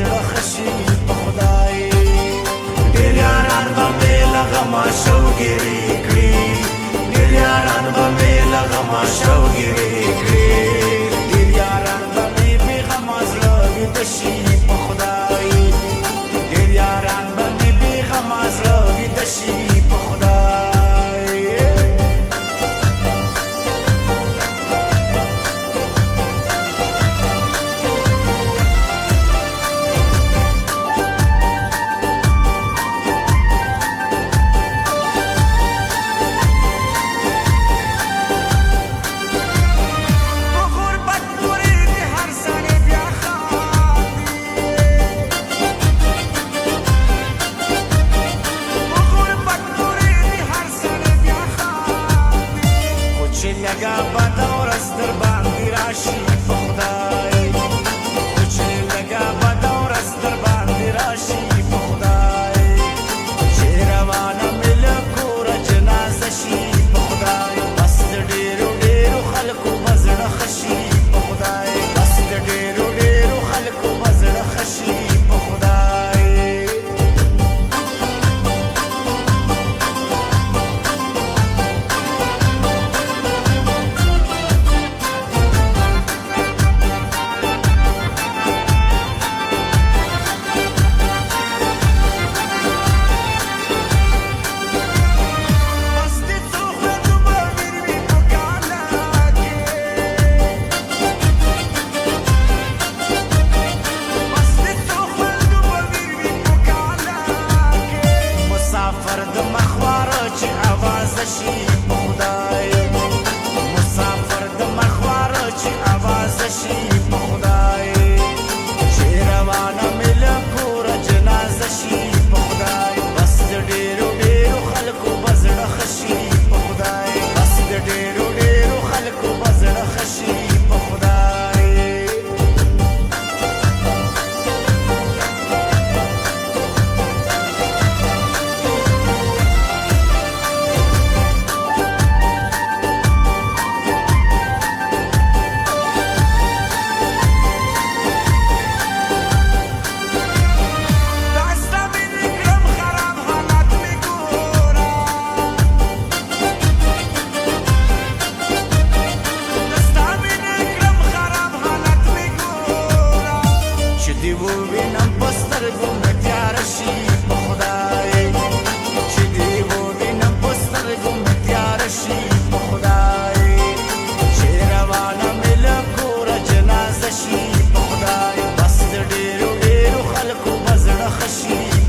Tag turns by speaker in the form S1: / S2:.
S1: بزړه خشي په خدای ډېر یاران به مې له غمه شوګیرې کړي ډېر یاران به مې له غمه شوګیرې کړي ډېر یاران به مې بې غمه زړه ویده شي په خدای ډېر یاران به مې بې غمه زړه ویده شي په خدای لگا بدا ورځ در باندې راشي په خدای خو چې لگا بدا ورځ در باندې راشي په خدای چې روانه مې له کوره جنازه شي په خدای بس د ډېرو ډېرو خلکو به زړه ښه شي په خدای بس د ډېرو ډېرو خلکو به زړه ښه شي په خدای مسافر د مخواره چې اوازه شي په خدای مسافر د مخواره چې اوازه شي په خدای چې روانه مې له کوره جنازه شي په خدای بس د ډېرو ډېرو خلکو به زړه ښه شي په خدای بس د ډېرو ډېرو خلکو به زړه ښه شي په خدای چې دې ووینم په سترګو مې تیاره شي په خدای چې دې ووینم په سترګو مې تیاره شي په خدای چې روانه مې له کوره جنازه شي په خدای بس د ډېرو ډېرو خلکو به زړه ښه شي